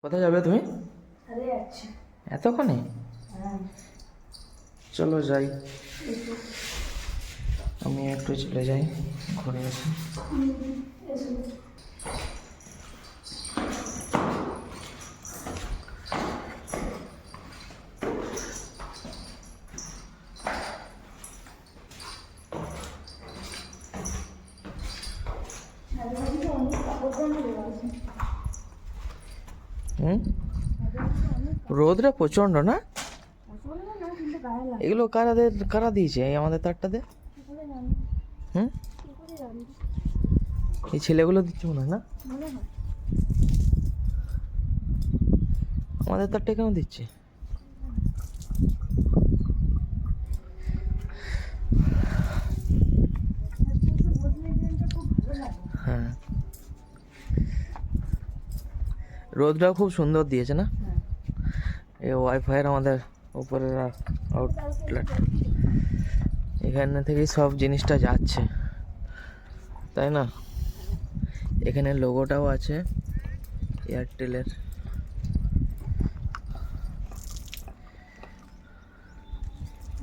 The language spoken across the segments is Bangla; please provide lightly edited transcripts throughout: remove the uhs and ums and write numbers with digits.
কোথায় যাবে তুমি? আরে যাচ্ছি। এতক্ষণে? হ্যাঁ, চলো যাই, এসো। আমি একটু চলে যাই, ঘুরে আসি। এসো। চারিদিকে অনেক কাপড় জামা দেওয়া আছে। হুম, চারিদিকে অনেক রোদটা প্রচণ্ড না? কাপড় না, কিন্তু গায়ে লাগে। এগুলো কারা দিয়েছে এই আমাদের তারটাতে? কি করে জানি? হুম, কি করে জানি? এই ছেলেগুলো দিচ্ছে মনে হয় না? মনে হয়। আমাদের তারটা কেন দিচ্ছে? আজকে একটু বসলে দিনটা খুব ভালো লাগে। হ্যাঁ, রোদটাও খুব সুন্দর দিয়েছে না? হ্যাঁ। এই ওয়াইফাইয়ের আমাদের উপরের আউটলেট, এখানে থেকেই সব জিনিসটা যাচ্ছে, তাই না? এখানে লোগোটাও আছে এয়ারটেলের।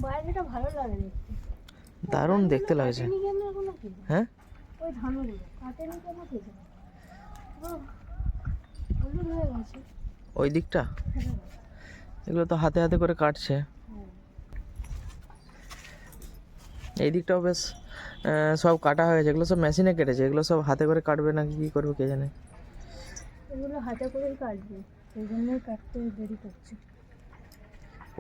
বাইরেটা ভালো লাগে দেখতে। দারুণ দেখতে লাগছে। কাটেনি কেন এখনো কি? হ্যাঁ, ওই ধানগুলো কাটেনি কেন কি জানি? ও, হলুদ হয়ে গেছে। ওই দিকটা হ্যাঁ। এগুলো তো হাতে হাতে করে কাটছে। হ্যাঁ। এই দিকটাও বেশ সব কাটা হয়ে গেছে, এগুলো সব মেশিনে কেটেছে, এগুলো সব হাতে করে কাটবে নাকি কী করবে কে জানে। এগুলো হাতে করেই কাটবে, সেই জন্যই কাটতে দেরি করছে।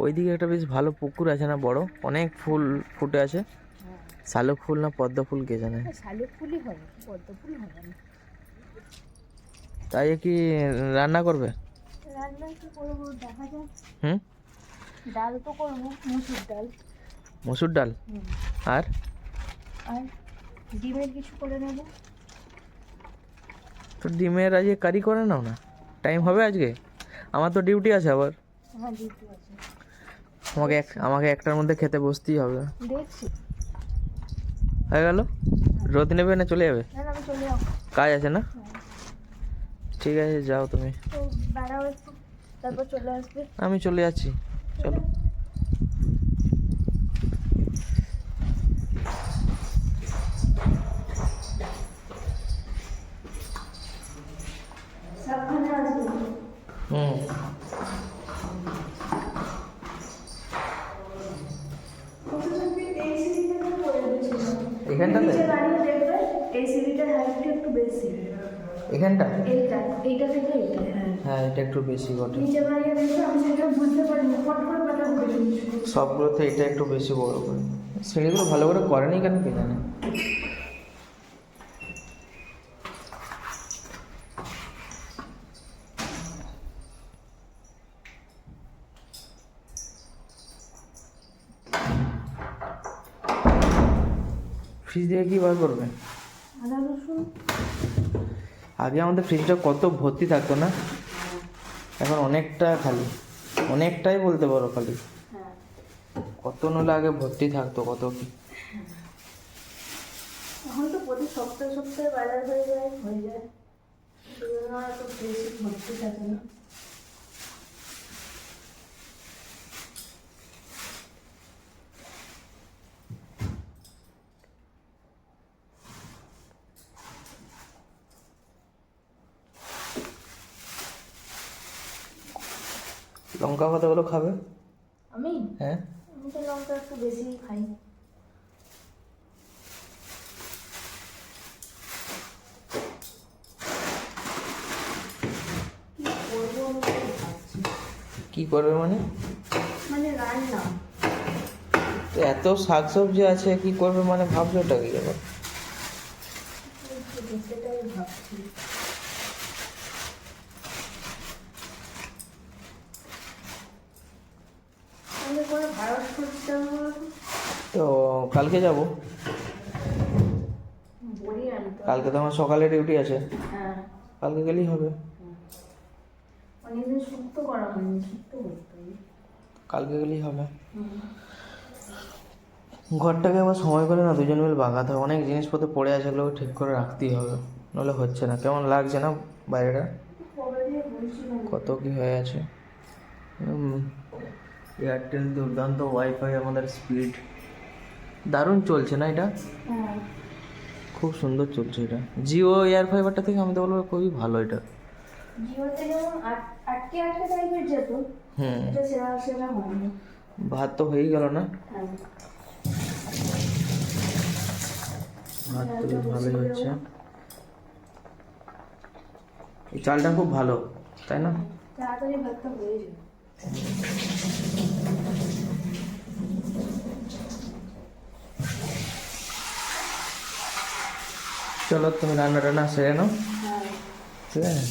ওই দিকে একটা বেশ ভালো পুকুর আছে না, বড়, অনেক ফুল ফুটে আছে, হ্যাঁ, শালুক ফুল না পদ্ম ফুল কে জানে। শালুক ফুলই হবে, পদ্ম ফুল হবে না। তাই কি রান্না করবে? রান্না কি করবো দেখা যাক। হুম, ডাল তো করবো, মুসুর ডাল। মসুর ডাল হুম। আর আর ডিমের কিছু করে নেবো। তো ডিমের আজকে কারি করে নাও না, টাইম হবে আজকে, আমার তো ডিউটি আছে আবার, হ্যাঁ, ডিউটি আছে। আমাকে একটার মধ্যে খেতে বসতেই হবে। দেখছি। হয়ে গেল, রোদ নেবে না চলে যাবে? না না, আমি চলে যাবো। কাজ আছে না? হ্যাঁ। ঠিক আছে যাও তুমি, তো বেড়াও একটু, তারপর চলে আসবে। আমি চলে যাচ্ছি, চলো। সাবধানে আসবে। হুম, এই সিঁড়িটা করে দিয়েছিল। এখানটাতে? নিচে দাঁড়িয়ে দেখবে, এই সিঁড়িটার হাইটটা একটু বেশি। এখানটা? এইটা থেকে এইটা, হ্যাঁ। হ্যাঁ, এটা একটু বেশি বটে, নিচে দাঁড়িয়ে দেখবে, আমি সেটা বুঝতে পারিনি, ফট করে পাটা ঘুরে দিয়েছি। সবগুলোতে এটা একটু বেশি বড় করে। সিঁড়িগুলো ভালো করে করেনি কেন কে জানে। ফ্রিজ থেকে কী বার করবে? আদা রসুন। আগে আমাদের ফ্রিজটা কত ভর্তি থাকতো না, এখন অনেকটা খালি, অনেকটাই বলতে পারো খালি। হ্যাঁ। কত নলে আগে ভর্তি থাকতো কত কি। এখন তো প্রতি সপ্তাহে সপ্তাহে বাজার হয়ে যায় সেই জন্য আর এত বেশি ভর্তি থাকে না। লঙ্কা কতগুলো খাবে? আমি হ্যাঁ, আমি তো লঙ্কা একটু বেশিই খাই। কি করবো আমি তো ভাবছি। কি করবে মানে? মানে রান্না। তো এত শাকসবজি আছে, কি করবে মানে ভাবছো ওটা কি ব্যাপার? সেটাই ভাবছি। আমি করে ভারত করতে হবে। তো কালকে যাব, বড়ি আনতে হবে। কালকে তো আমার সকালে ডিউটি আছে, হ্যাঁ। কালকে গেলেই হবে। অনেকদিন শুক্তো করা হয়নি, শুক্তো করতে হবে। কালকে গেলেই হবে। হুম। ঘরটাকে আবার সময় করে না দুজন মিলে বাগাতে হবে, অনেক জিনিসপত্র পড়ে আছে, এগুলো ঠিক করে রাখতেই হবে, নাহলে হচ্ছে না, কেমন লাগছে না বাইরেটা। কবে দিয়ে বলছি কিছু না। কত কি হয়ে আছে। এয়ারটেল দুর্দান্ত ওয়াইফাই, আমাদের স্পিড দারুণ চলছে না এটা, হ্যাঁ, খুব সুন্দর চলছে এটা। জিও এয়ার ফাইবারটা থেকে আমি তো বলবো খুবই ভালো এটা। জিওতে যেমন আটকে আটকে টাইপের যেত, হুম, এটা সেরা সেরা হয়নি। ভাত তো হয়েই গেল না, হ্যাঁ, ভাত তো ভালোই হচ্ছে। এই চালটা খুব ভালো, তাই না? তাড়াতাড়ি ভাতটা হয়ে যাবে। চলো তুমি রান্না টান্না সেরে নাও, হ্যাঁ, ঠিক আছে?